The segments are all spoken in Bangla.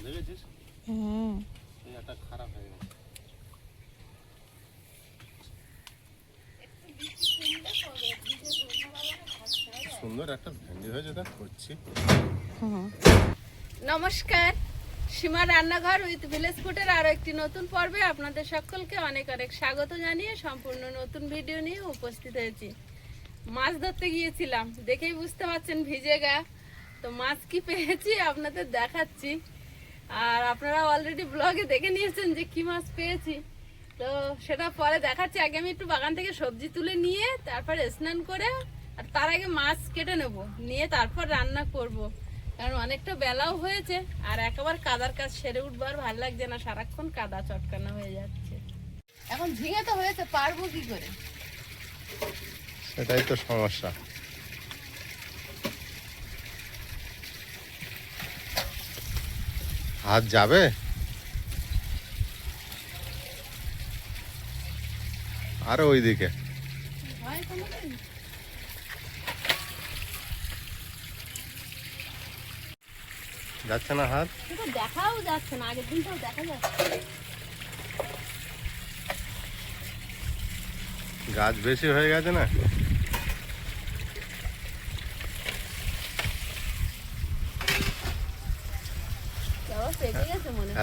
দেখেছিস? এই একটা খারাপ হয়ে গেছে। সুন্দর একটা ভেন্ডি হয়েছে, তা করছি। নমস্কার, সীমা রান্নাঘর উইথ ভিলেজ ফুডের আরো একটি নতুন পর্বে আপনাদের সকলকে অনেক অনেক স্বাগত জানিয়ে সম্পূর্ণ নতুন ভিডিও নিয়ে উপস্থিত হয়েছি। মাছ ধরতে গিয়েছিলাম, দেখেই বুঝতে পারছেন ভিজে গা। তো মাছ কি পেয়েছি আপনাদের দেখাচ্ছি, আর আপনারা অলরেডি ব্লগে দেখে নিয়েছেন যে কি মাছ পেয়েছি। তো সেটা পরে দেখাচ্ছি। আগে আমি একটু বাগান থেকে সবজি তুলে নিয়ে তারপরে স্নান করে, আর তার আগে মাছ কেটে নেব, নিয়ে তারপর রান্না করব। কারণ অনেকটা বেলাও হয়েছে, আর একেবারে কাদার কাজ সেরে উঠবো আর ভালো লাগছে না, সারাক্ষণ কাদা চটকানো হয়ে যাচ্ছে। এখন ঝিঙে তো হয়েছে, পারবো কি করে? সেটাই তো সমস্যা। হাত যাবে? আরো ওইদিকে যাচ্ছে না হাত, দেখাও যাচ্ছে না, আগের দিনটাও দেখা যাচ্ছে। গাছ বেশি হয়ে গেছে না?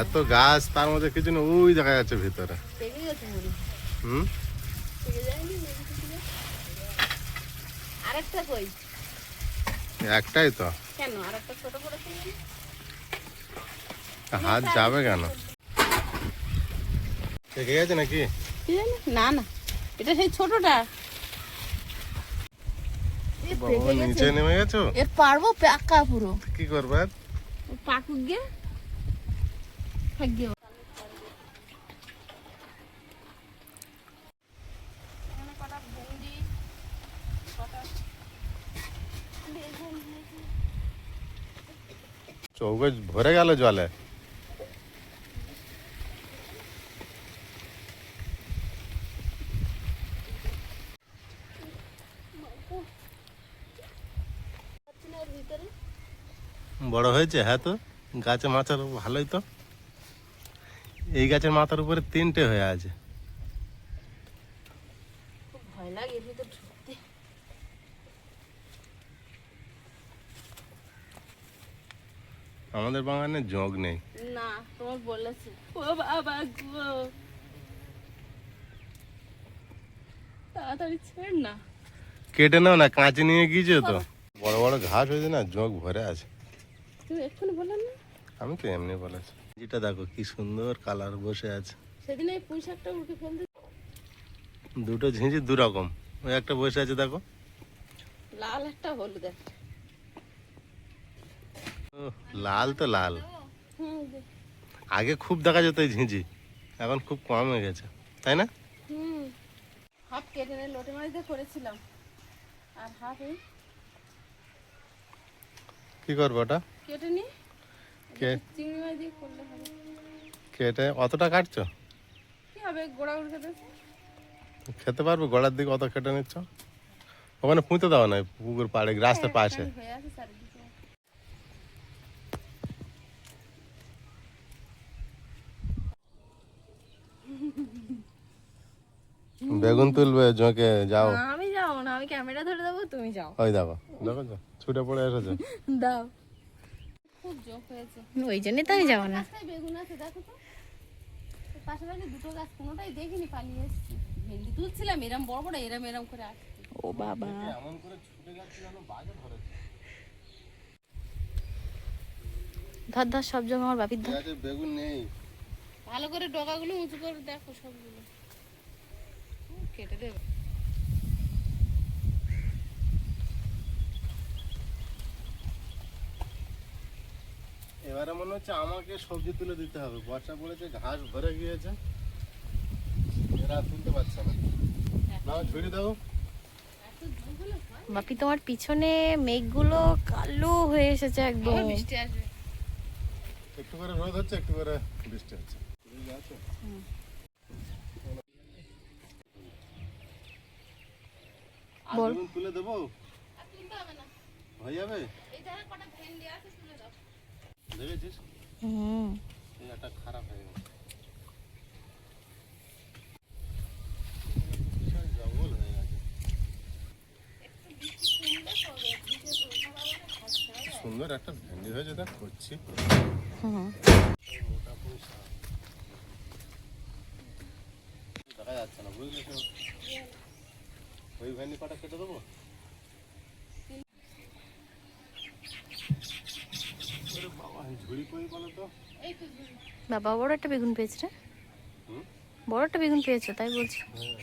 এত গাছ, তার মধ্যে কিছু না, ওই দেখা যাচ্ছে ভিতরে। আরেকটা কই? একটাই তো। কেন আরেকটা ছোট করেছে? হাত যাবে কেন? পেকে গেছে নাকি? না না, এটা সেই ছোটটা। নিচে নেমে গেছো? এর পারবো পাকা পুরো। কি করবে? পাকুক গে থাকবে। চৌকো ভরে গেল জলে। বড় হয়েছে? হ্যাঁ, তো গাছে মাথার ভালোই তো। এই গাছের মাথার উপরে তিনটে হয়ে আছে। ভয় লাগে ভিতর ঢুকতে। আমাদের বাগানে জগ নেই। না, তোমার বলেছে। ও বাবা গো, তাড়াতাড়ি ছেড় না। কেটে নাও না, কাঁচি নিয়ে গিয়েছে তো। বড় বড় ঘাস হয়েছে না, জগ ভরে আছে। তুমি এক্ষুনি বললেন না? আমি তো এমনি বলেছি। যেটা দেখো কি সুন্দর কালার বসে আছে। সেদিন এই পুঁই শাকটা উঠে ফেলতে। দুটো ঝিঁঝি দু রকম। ওই একটা বসে আছে দেখো, লাল একটা হলুদ একটা। লাল তো লাল। হুম আগে খুব দেখা যেত এই ঝিঁঝি, এখন খুব কম হয়ে গেছে, তাই না? হুম, হাফ কেটে নিয়ে লোটে মাছ দিয়ে করেছিলাম, আর হাফ এই কি করবো ওটা? কেটে নি চিংড়ি মাছ দিয়ে করলে হবে। কেটে অতটা কাটছো? কি হবে, গোড়া উঠে দেবে। খেতে পারবে? গোড়ার দিকে অত কেটে নিচ্ছ? ওখানে পুঁতে দেওয়া নয়, পুকুর পাড়ে রাস্তার পাশে। হয়ে আছে চারিদিকে। বেগুন তুলবে জোকে, যাও। আমি যাবো না, আমি ক্যামেরা ধরে দেবো, তুমি যাও। ওই দেখো দেখো, ছুটে পড়ে এসেছে। দাও, খুব জোক হয়েছে, ওই জন্যই তো আমি যাবো না। বেগুন আছে দেখো তো, পাশাপাশি দুটো গাছ, কোনোটাই দেখিনি, পালিয়ে এসেছি। ভেন্ডি তুলছিলাম, এরম বড় বড় এরম করে আসছে। ও বাবা, এমন করে ছুটে যাচ্ছে যেন বাজে ধরেছে। ধর ধর সব জমি আমার বাপির ধর। বেগুন নেই। ভালো করে ডগাগুলো উঁচু করে দেখো, সবগুলো কেটে দেবে। এবারে মনে হচ্ছে আমাকে সবজি তুলে দিতে হবে, বর্ষা পড়েছে, ঘাস ভরে গিয়েছে, এরা তুলতে পারছে না। নাও ঝুড়ি দাও। বাপি তোমার পিছনে মেঘগুলো কালো হয়ে এসেছে একদম। বৃষ্টি আসবে। একটু করে রোদ হচ্ছে, একটু করে বৃষ্টি হচ্ছে। বেগুন তুলে দেবো? হয়ে যাবে? দেখেছিস হুম। এই একটা খারাপ হয়ে গেছে। বিশাল জঙ্গল হয়ে গেছে। সুন্দর একটা ভেন্ডি হয়েছে, দেখ করছি। হুম। মোটা পুঁই শাক। দেখা যাচ্ছে না, বুঝলি তো? ওই ভেন্ডি কটা কেটে দেবো? ওরে বাবা, ঝুড়ি কই বলো তো? বাবা বড় একটা বেগুন পেয়েছে রে, হুম? বড় একটা বেগুন পেয়েছে তাই বলছি। হ্যাঁ।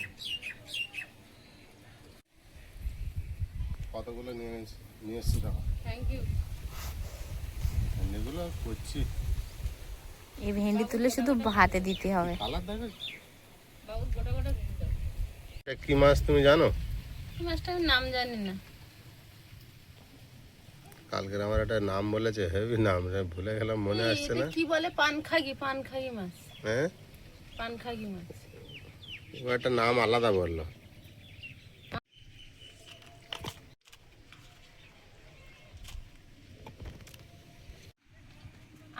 কতগুলো নিয়ে এসছি দেখো। Thank you. ভেন্ডিগুলো করছি। এই ভেন্ডি তুলে শুধু হাতে দিতে হবে। কালার দেখো। বাবু গোটা গোটা দিয়ে দাও। এটা কি মাছ তুমি জানো? এই মাছটা আমি নাম জানি না। কালকের আমার একটা নাম বলেছে, হেভি নাম, ভুলে গেলাম, মনে আসছে এটা না। কি বলে? পানখাগি মাছ। হ্যাঁ, পানখাগি মাছ। ও একটা নাম আলাদা বললো।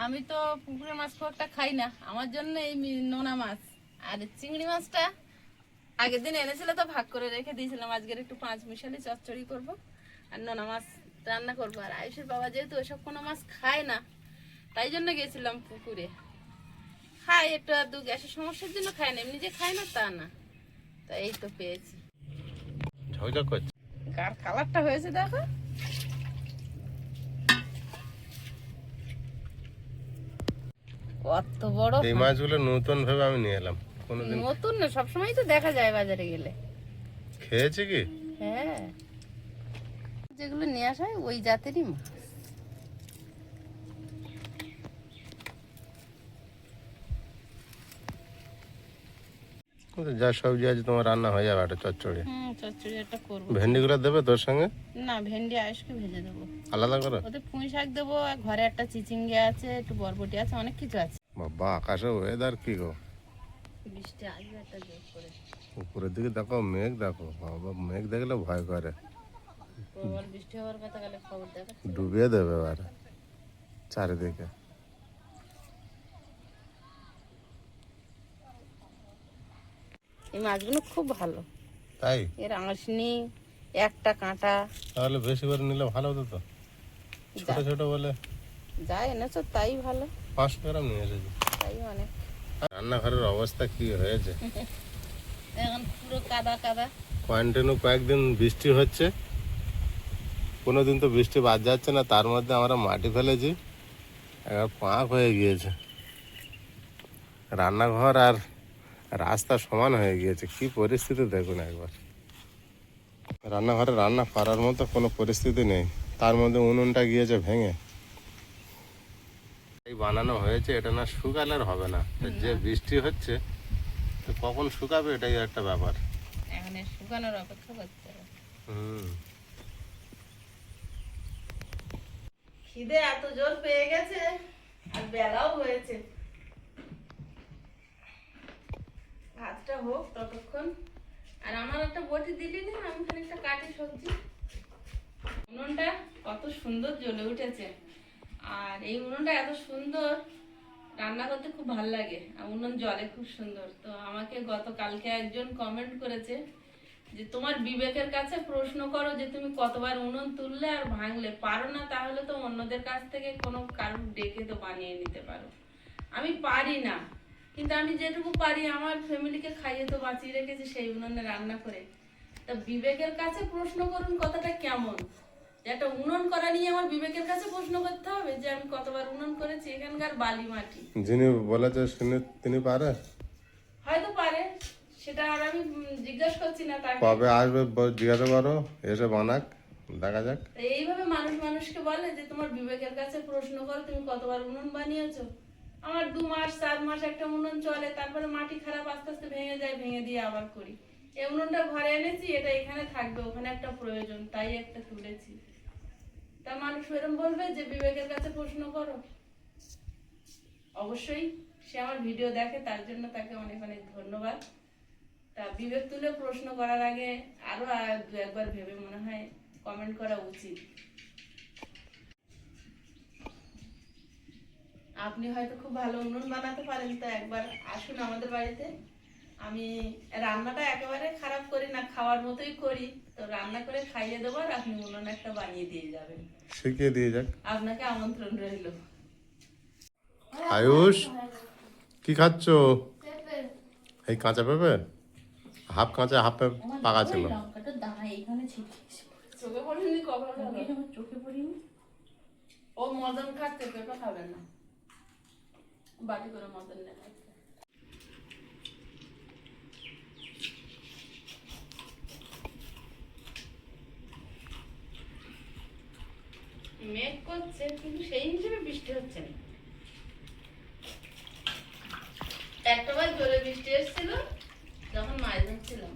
আমি তো পুকুরের মাছ খুব একটা খাই না, আমার জন্য এই নোনা মাছ আর চিংড়ি মাছটা আগের দিন এনেছিল তো ভাগ করে রেখে দিয়েছিলাম। আজকের একটু 5 মিশালি চচ্চড়ি করব আর নোনা মাছ রান্না করবো। আর আয়ুষের বাবা যেহেতু ওসব কোনো মাছ খায় না, তাই জন্য গেছিলাম পুকুরে। খায় একটু আধটু, গ্যাসের সমস্যার জন্য খায় না, এমনি যে খায় না তা না। তা এই তো পেয়েছি। ঝকঝক করছে। গার কালারটা হয়েছে দেখো। কত বড় এই মাছগুলো নতুন ভেবে আমি নিয়ে এলাম, কোনোদিন নতুন না, সবসময় তো দেখা যায় বাজারে গেলে। খেয়েছি কি? হ্যাঁ, যেগুলো নিয়ে আসা হয় ওই জাতেরই মাছ। কিন্তু যা সবজি আছে তোমার রান্না হয়ে যাবে, একটা চচ্চড়ি। চচ্চড়ি একটা করবো। ভেন্ডিগুলো দেবে তোর সঙ্গে না, ভেন্ডি আয়ুষকে ভেজে দেবো। আলাদা করে? ওতে পুঁই শাক দেবো, আর ঘরে একটা চিচিঙ্গে আছে, একটু বরবটি আছে, অনেক কিছু আছে। বাবা, আকাশে ওয়েদার কি গো! বৃষ্টি আসবে একটা জোর করে। উপরের দিকে দেখো, মেঘ দেখো, বাবা মেঘ দেখলে ভয় করে, প্রবল বৃষ্টি হওয়ার কথা গেলে খবর দেখা। ডুবিয়ে দেবে এবারে চারিদিকে। এই মাছগুলো খুব ভালো, তাই? এর আঁশ নেই, একটা কাঁটা। তাহলে বেশি করে নিলে ভালো হতো তো। ছোট ছোট বলে যা এনেছো তাই ভালো, 500 গ্রাম নিয়ে এসেছি। তাই অনেক। রান্নাঘরের অবস্থা কি হয়েছে! এখন পুরো কাদা কাদা। কন্টিনিউ কয়েকদিন বৃষ্টি হচ্ছে, কোনোদিন তো বৃষ্টি বাদ যাচ্ছে না, তার মধ্যে আমরা মাটি ফেলেছি, একবার পাঁক হয়ে গিয়েছে। রান্নাঘর আর রাস্তা সমান হয়ে গিয়েছে, কি পরিস্থিতি দেখুন একবার। রান্নাঘরে রান্না করার মতো কোনো পরিস্থিতি নেই, তার মধ্যে উনুনটা গিয়েছে ভেঙে। এই বানানো হয়েছে, এটা না শুকালে আর হবে না। যে বৃষ্টি হচ্ছে তো কখন শুকাবে, এটাই একটা ব্যাপার। এখন এর শুকানোর অপেক্ষা করতে হবে। হুম। খিদে এত জোর পেয়ে গেছে আর বেলাও হয়েছে। ভাতটা হোক ততক্ষণ। আর আমার একটা বটি দিলি না, আমি খানিকটা কাটি সবজি। উনুনটা কত সুন্দর জ্বলে উঠেছে, আর এই উনুনটা এত সুন্দর, রান্না করতে খুব ভালো লাগে। আর উনুন জ্বলে খুব সুন্দর। তো আমাকে গতকালকে একজন কমেন্ট করেছে যে তোমার বিবেকের কাছে প্রশ্ন করো যে তুমি কতবার উনুন তুললে আর ভাঙলে। পারো না তাহলে তো অন্যদের কাছ থেকে কোনো কারণ ডেকে তো বানিয়ে নিতে পারো। আমি পারি না, কিন্তু আমি যেটুকু পারি আমার ফ্যামিলিকে খাইয়ে তো বাঁচিয়ে রেখেছি সেই উনুনে রান্না করে। তা বিবেকের কাছে প্রশ্ন করুন কথাটা কেমন? যে একটা উনুন করা নিয়ে আমার বিবেকের কাছে প্রশ্ন করতে হবে যে আমি কতবার উনুন করেছি? এখানকার বালি মাটি। যিনি বলেছে তিনি পারে, হয়তো পারে, সেটা আর আমি জিজ্ঞাসা করছি না তাকে। কবে আসবে জিজ্ঞাসা করো, এসে বানাক, দেখা যাক। তো এইভাবে মানুষ মানুষকে বলে যে তোমার বিবেকের কাছে প্রশ্ন করো তুমি কতবার উনুন বানিয়েছো। আমার 2 মাস 4 মাস একটা উনুন চলে, তারপরে মাটি খারাপ, আস্তে আস্তে ভেঙে যায়, ভেঙে দিয়ে আবার করি। এই উনুনটা ঘরে এনেছি, এটা এখানে থাকবে, ওখানে একটা প্রয়োজন, তাই একটা তুলেছি। তা মানুষ এরকম বলবে যে বিবেকের কাছে প্রশ্ন করো? অবশ্যই সে আমার ভিডিও দেখে, তার জন্য তাকে অনেক অনেক ধন্যবাদ। তা বিবেক তুলে প্রশ্ন করার আগে আরো 2-1বার ভেবে মনে হয় কমেন্ট করা উচিত। আপনি হয়তো খুব ভালো উনুন বানাতে পারেন, তো একবার আসুন আমাদের বাড়িতে। আমি রান্নাটা একেবারে খারাপ করি না, খাওয়ার মতোই করি। তো রান্না করে খাইয়ে দেবো আর আপনি উনুন একটা বানিয়ে দিয়ে যাবেন। শিখিয়ে দিয়ে যাক। আপনাকে আমন্ত্রণ রইল। আয়ুষ, কি খাচ্ছ? এই কাঁচা পেঁপে, হাফ কাঁচা হাফ পাকা ছিল। লঙ্কাটা দানা এইখানে ছিটিয়েছে, চোখে পড়েনি কখন চোখে পড়িনি। ও মদন খাচ্ছে, পেঁপে খাবে না, বাটি করে মদন নেয়। মেঘ করছে কিন্তু সেই হিসেবে বৃষ্টি হচ্ছে না। একটা বার জোরে বৃষ্টি এসেছিল যখন মাছ ধরছিলাম,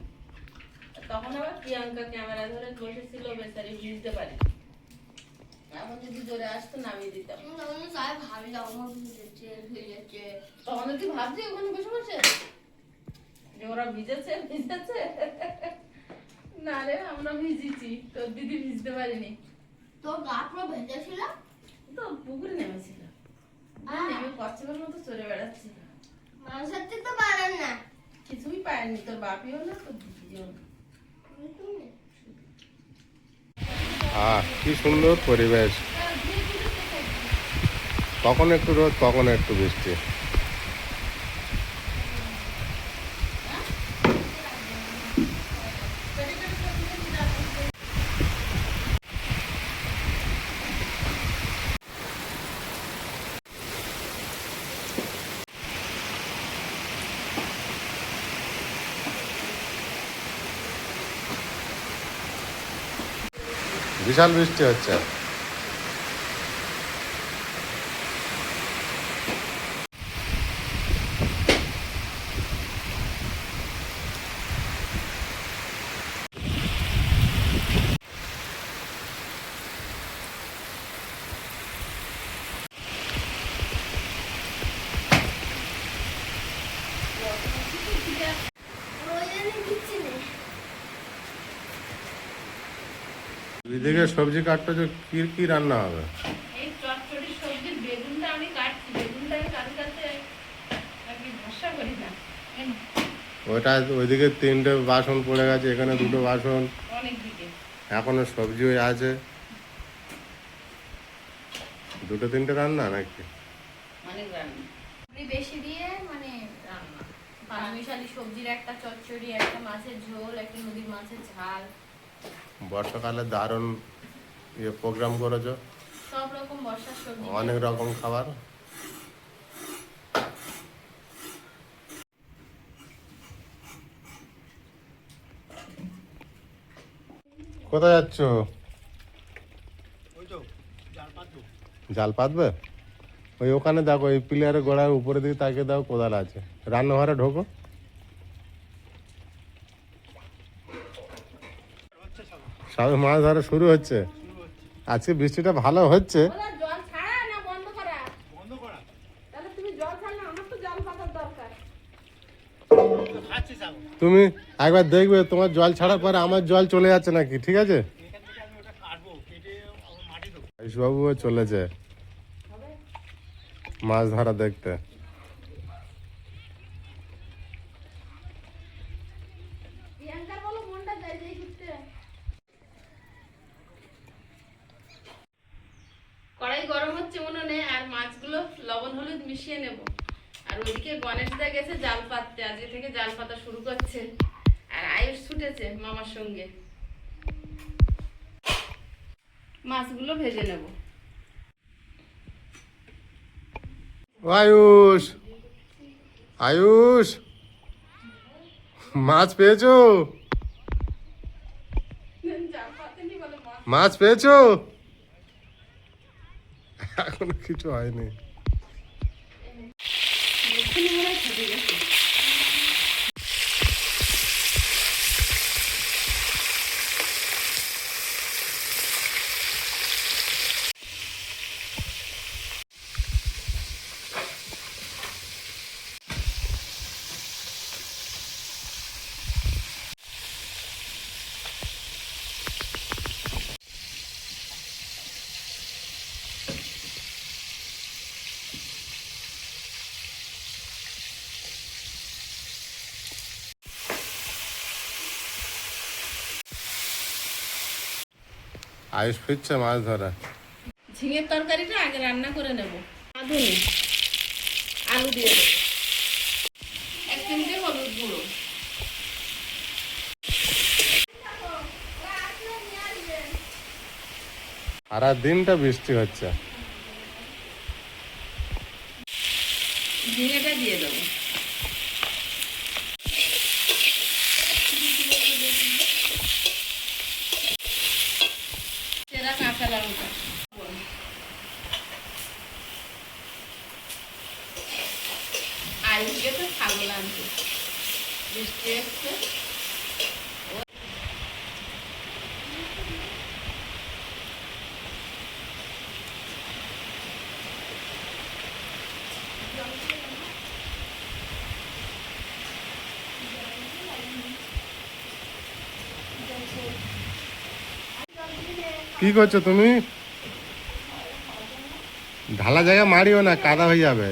তখন আবার প্রিয়াঙ্কা ক্যামেরা ধরে বসেছিল, বেচারি ভিজতে পারে। এখন যদি জোরে আসতো নামিয়ে দিতাম। তখন তুই ভাবছি ওখানে বসে বসে যে ওরা ভিজেছে ভিজেছে। না রে, আমরা ভিজেছি, তোর দিদি ভিজতে পারিনি। তোর গা পুরো ভেজেছিল? তো পুকুরে নেমেছিল, নেমে কচ্ছপের মতো চড়ে বেড়াচ্ছিল। মানুষের তো পারেন না। কিছুই পায়নি, তোর বাপিও না তোর দিদিও না। কি সুন্দর পরিবেশ, কখন একটু রোদ কখন একটু বৃষ্টি। বিশাল বৃষ্টি হচ্ছে। এদিকে সবজি কাটতে যে কি কি রান্না হবে? এই চটচটি সবজির বেগুনটা আমি কাটছি, বেগুনটা কার কাছে আর কি ভরসা করি না। ওটা ওইদিকে 3টে বাসন পড়ে গেছে, এখানে 2টো বাসন, অনেক দিকে এখনো সবজি ওই আছে। 2-3টে রান্না নাকি? অনেক রান্না। আপনি বেশি দিয়ে মানে রান্না, পাঁচমিশালি সবজির একটা চচ্চড়ি, একটা মাছের ঝোল, একটা নদীর মাছের ঝাল, বর্ষাকালে দারুণ প্রোগ্রাম করেছো, সব রকম বর্ষার সবজি। অনেক রকম খাবার। কোথায় যাচ্ছ? জাল পাতবে? ওই ওখানে দেখো, এই পিলারের গোড়ার উপরে দিকে তাকে দাও, কোদাল আছে। রান্নাঘরে ঢোকো। সবে মাছ ধরা শুরু হচ্ছে। আজকে বৃষ্টিটা ভালো হচ্ছে। ওরা জল ছাড়া না বন্ধ করা? বন্ধ করা। তাহলে তুমি জল ছাড়লে আমার তো জল পাতার দরকার। তুমি একবার দেখবে তোমার জল ছাড়ার পরে আমার জল চলে যাচ্ছে নাকি, ঠিক আছে? বাবুও চলেছে মাছ ধরা দেখতে। প্রিয়াঙ্কার বলো মনটা যায় যাই ঘুরতে। কড়াই গরম হচ্ছে উনুনে, আর মাছগুলো লবণ হলুদ মিশিয়ে নেব। আর ওইদিকে গণেশদা গেছে জাল পাততে, আজকে থেকে জাল পাতা শুরু করছে। আর আয়ুষ ছুটেছে মামার সঙ্গে। মাছগুলো ভেজে নেব। আয়ুষ, আয়ুষ, মাছ পেয়েছো? জাল পাতেনি বলে মাছ মাছ পেয়েছো? এখনো কিছু হয়নি। এক্ষুনি মনে হয় ছুটে গেছে। আয়ুষ ফিরছে মাছ ধরা। ঝিঙের তরকারিটা আগে রান্না করে নেব। রাঁধুনি আলু দিয়ে দেবো, 1 চিমটে হলুদ গুঁড়ো, সারা দিনটা বৃষ্টি হচ্ছে। ঝিঙেটা দিয়ে দেবো, চেরা কাঁচা লঙ্কা, আয়ুষকে তো ছাগল আনতে বৃষ্টি এসছে। কি করছো তুমি? ঢালা জায়গা মারিও না, কাদা হয়ে যাবে।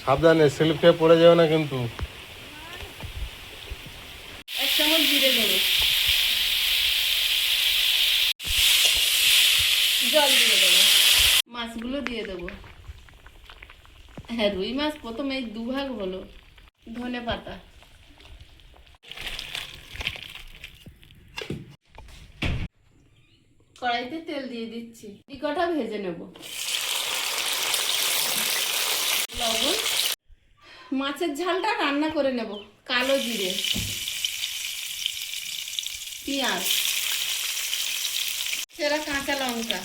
সাবধানে, স্লিপ খেয়ে পড়ে যাও না কিন্তু। 1 চামচ জিরে গুঁড়ো, জল দিয়ে দেবো, মাছগুলো দিয়ে দেবো। হ্যাঁ, রুই মাছ প্রথমে এই 2 ভাগ হলো। ধনে পাতা, কড়াইতে তেল দিয়ে দিচ্ছি, কটা ভেজে নেব। লবণ, মাছের ঝালটা রান্না করে নেব। কালো জিরে, পেঁয়াজ, চেরা কাঁচা লঙ্কা,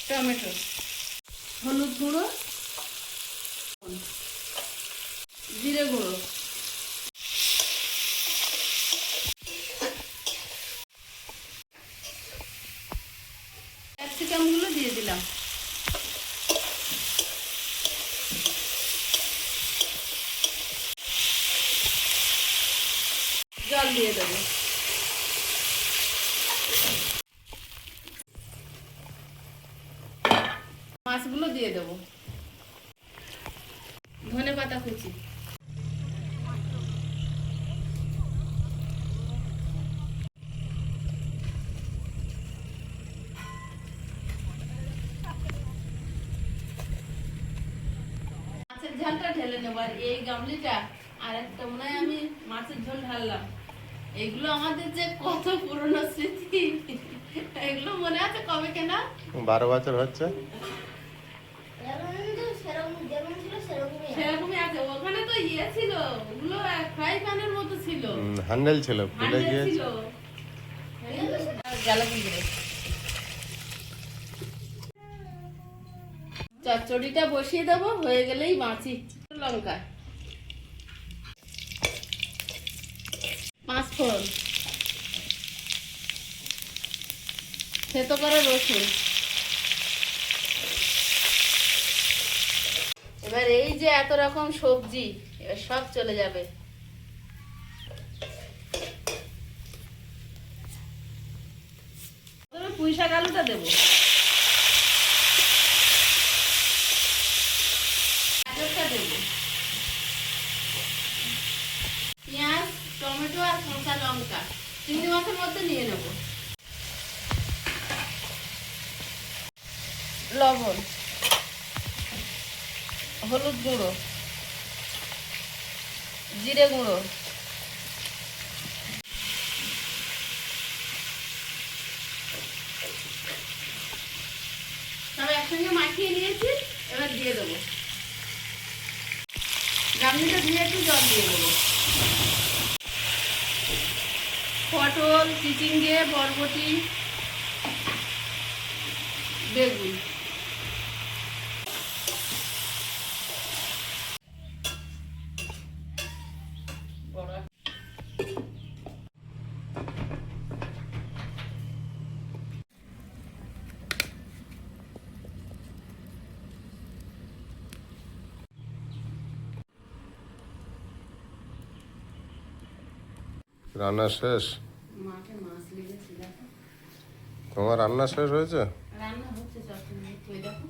টমেটো, হলুদ গুঁড়ো, জিরে গুঁড়ো, ক্যাপসিকাম গুলো দিয়ে দিলাম, জল দিয়ে দেবো, মাছগুলো দিয়ে দেবো, ধনে পাতা কুচি, মাছের ঝালটা ঢেলে নেবো। আর এই গামলিটা আর একটা মনে হয় আমি মাছের ঝোল ঢাললাম। এগুলো আমাদের যে কত পুরনো স্মৃতি, এগুলো মনে আছে কবে কেনা? 12 বছর হচ্ছে। সেরকমই আছে। ওখানে তো ইয়ে ছিল, ওগুলো ফ্রাই প্যানের মতো ছিল, হ্যান্ডেল ছিল, খুলে হান্ডেল গিয়েছে। ছিল। গেল কি করে? চচ্চড়িটা বসিয়ে দেবো, হয়ে গেলেই বাঁচি। লঙ্কা, 5 ফোড়ন, থেতো করা রসুন। এবার এই যে এত রকম সবজি, এবার সব চলে যাবে। পুঁই শাক আলুটা দেবো, গাজরটা দেবো, পেঁয়াজ, টমেটো আর কাঁচা লঙ্কা চিংড়ি মাছের মধ্যে নিয়ে নেব। লবণ, হলুদ গুঁড়ো, জিরে গুঁড়ো, সব একসঙ্গে মাখিয়ে নিয়েছি। এবার দিয়ে দেবো, গামলিটা দিয়ে একটু জল দিয়ে দেবো। পটল, চিচিঙ্গে, বরবটি, বেগুন, রান্না শেষ? মাঠে মাছ লেগেছে দেখো। তোমার রান্না শেষ হয়েছে? রান্না হচ্ছে চটচড়ি, ওই দেখো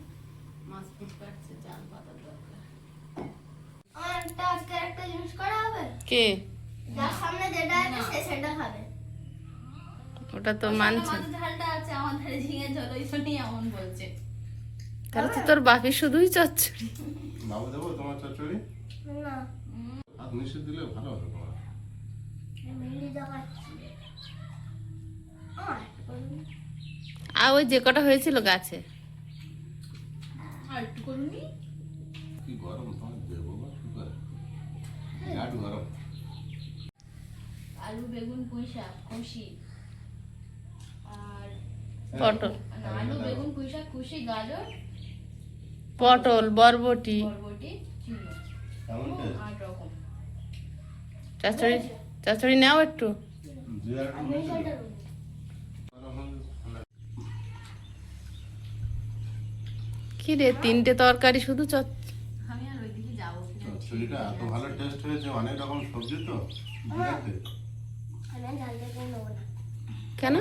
মাছ ফুট কাটছে, জাল পাতার দরকার। আমার একটা আজকে একটা জিনিস করা হবে। কে? যার সামনে যেটা আছে সে সেটা খাবে। ওটা তো মানছে মাছের ঝালটা আছে আমার ধারে ঝিঙে ঝোল ওই জন্যই এমন বলছে। তাহলে তো তোর বাপি শুধুই চচ্চড়ি। বাবু দেবো তোমার চচ্চড়ি? না হাত মিশিয়ে দিলে ভালো হতো তোমার। মেহেন্দি দেখাচ্ছি। আর ওই যে কটা হয়েছিল গাছে আর একটু করুনি। কি গরম তোমার দেবো বা কি করে? বিরাট গরম। আলু বেগুন পুঁই শাক কুশি আর পটল না, আলু বেগুন পুঁই শাক কুশি গাজর পটল বরবটি বরবটি ঝিঙে কেমন টেস্ট? 8 রকম। চচ্চড়ি চচ্চড়ি নাও একটু। বিরাট আমি মিশিয়ে সেটা দিও। গরম হলে ঠান্ডা। কি রে তিনটে তরকারি শুধু আমি আর ওইদিকে যাবো কিনা ঠিক চচ্চড়িটা এত ভালো টেস্ট হয়েছে, অনেক রকম সবজি তো বিরাট taste। আমি ঝালটা কেন নেবো না, কেন?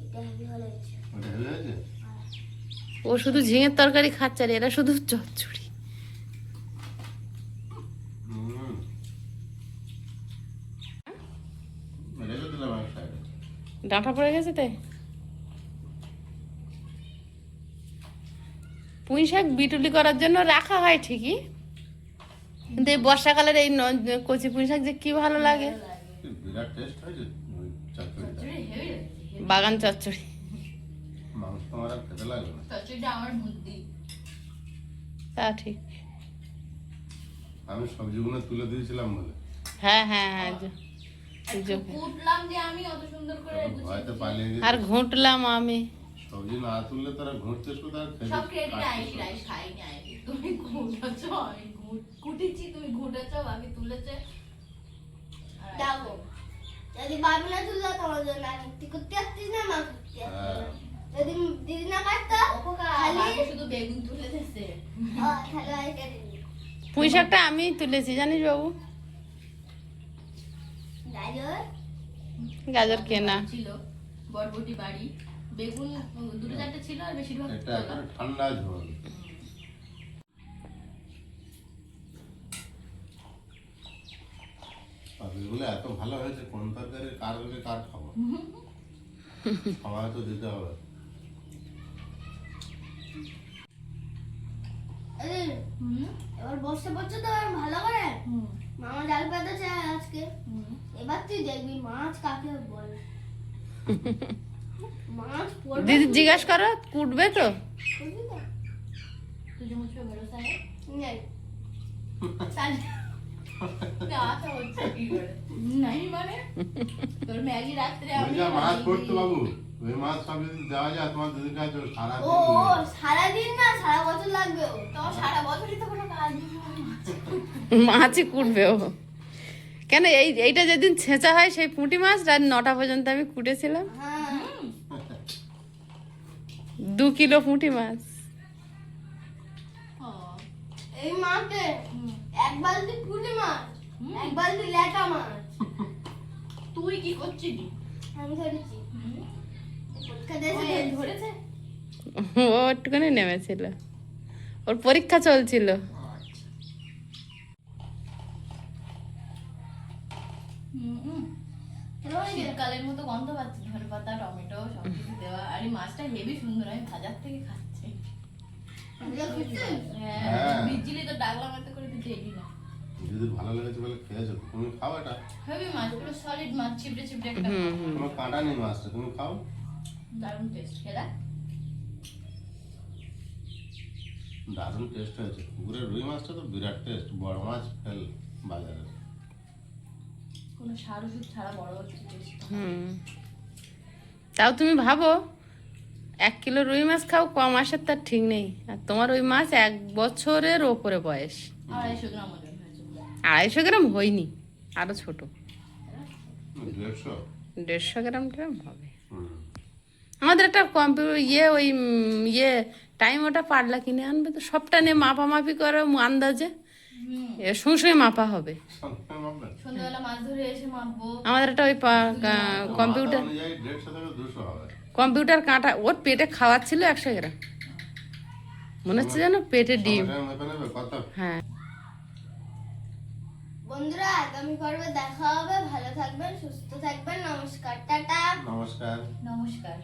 এটা হেভি হয়ে গেছে। ওটা হেভি হয়েছে? ও শুধু ঝিঙের তরকারি খাচ্ছে আর এরা শুধু চচ্চড়ি। হুম। রেখে দিলাম এক সাইডে। ডাঁটা পড়ে গেছে তাই। পুঁই শাক বিটুলি করার জন্য রাখা হয় ঠিকই, কিন্তু এই বর্ষাকালের এই কচি পুঁই শাক যে কি ভালো লাগে। কি বিরাট টেস্ট হয়েছে ওই চচ্চড়িটা। হেভি লাগছে। বাগান চচ্চড়ি। মাংস আমার আর খেতে লাগবে না। চচ্চড়িটা আমার বুদ্ধি। তা ঠিক। আমি সবজিগুলো তুলে দিয়েছিলাম বলে হ্যাঁ হ্যাঁ হ্যাঁ কুটলাম যে আমি অত সুন্দর করে ভয়তে পালিয়ে গেছি। আর ঘুঁটলাম আমি। সবজি না তুললে তারা ঘুরতে শুধু আর খেতে সব ক্রেডিট কাটতে আইসি শুধু। রাইস খাইনি আইসি। তুমি ঘুটাছো আমি কুটেছি, তুমি ঘুটেছো আমি তুলেছে। যাবো যদি বাবু না তুললো তোমার জন্য আমি তুই করতে আসছিস না মা করতে আসছিস হ্যাঁ। যদি দিদি না কাটতো খালি বাবু শুধু বেগুন তুলে দিচ্ছে। তাহলে আর কেটে দিই। পুঁই শাকটা আমি তুলেছি জানিস বাবু। গাজর গাজর কেনা। ছিল বরবটি বাড়ি, বেগুন দুটো চারটে ছিল আর বেশিরভাগ এটা তোলা। একটা ঠান্ডা ঝোল। পাপড়িগুলো এত ভালো হয়েছে, কোন তরকারি কার হলে কার খাবো, সবাই তো দিতে হবে। এই হুম এবার বসে পড়ছে তো এবার ভালো করে হুম মামা জাল পেতেছে আজকে। হুম। এবার তুই দেখবি মাছ কাকে বলে। মাছ পড়বে দিদি জিজ্ঞাসা করো কুটবে তো। বুঝলি তো? तुझे मुझ पे भरोसा है? নেই। चल আশা হচ্ছে কি করে নাই মানে তোর ম্যাগি রাত্রে ওই আমি যা মাছ পড়তো বাবু, ওই মাছ সব যদি দেওয়া যায় তোমার দিদির কাছে সারা ও ও সারাদিন না সারা বছর লাগবে ও। তো সারা বছরই তো কোনো কাজ নেই মাছই কুটবে ও। কেন এইটা যেদিন ছেঁচা হয় সেই পুঁটি মাছ রাত 9টা পর্যন্ত আমি কুটেছিলাম। হ্যাঁ 2 কিলো পুঁটি মাছ। এই মাকে হুম। এক বালতি পুঁটি মাছ হুম। এক বালতি ল্যাটা মাছ তুই কি করছিলি আমি ধরেছি। পরীক্ষা দিয়েছে ওই ধরেছে। ধরেছে ও একটুখানি নেমেছিল, ওর পরীক্ষা চলছিল। শীতকালের মতো গন্ধ পাচ্ছি, ধনে পাতা টমেটো সব কিছু দেওয়া, আর এই মাছটা হেভি সুন্দর, আমি ভাজার থেকে খাচ্ছি। এগুলো খুঁজছিস? হ্যাঁ হ্যাঁ। বিজলি তো ডাকলাম এত করে তুই দেখি না। দিদির ভালো লেগেছে বলে খেয়েছো, তুমি খাও এটা। হেভি মাছ, পুরো সলিড মাছ, চিপড়ে চিপড়ে একটা কোনো কাঁটা নেই মাছটা, তুমি খাও। দারুণ টেস্ট। খেলা দারুণ টেস্ট হয়েছে। পুকুরের রুই মাছটা তো বিরাট টেস্ট, বড় মাছ ফেল বাজারে। কোনো সার ওষুধ ছাড়া বড় টেস্ট। তাও তুমি ভাবো 1 কিলো রুই মাছ খাও, কম মাসের তার ঠিক নেই। আর তোমার ওই মাছ 1 বছরের ওপরে বয়স। 250 গ্রাম ওজন হয়েছে। 250 গ্রাম হয়নি, আরো ছোট। 150। 150 গ্রাম হবে। হুম। আমাদের একটা টাইম ওটা পারলা কিনে আনবে তো, সবটা নিয়ে মাপামাপি করে আন্দাজে সঙ্গে মাপা হবে। সঙ্গে মাপবে? সন্ধ্যাবেলা মাছ ধরে এসে মাপবো। আমাদের একটা ওই কম্পিউটার মাথা অনুযায়ী 150 থেকে 200 হবে। কম্পিউটার কাঁটা ওর পেটে খাওয়াচ্ছিল 100 গ্রাম, মনে হচ্ছে যেন পেটে ডিম। সঙ্গে মেপে নেবে কত? হ্যাঁ বন্ধুরা আগামী পর্বে দেখা হবে, ভালো থাকবেন, সুস্থ থাকবেন, নমস্কার, টাটা। নমস্কার। নমস্কার।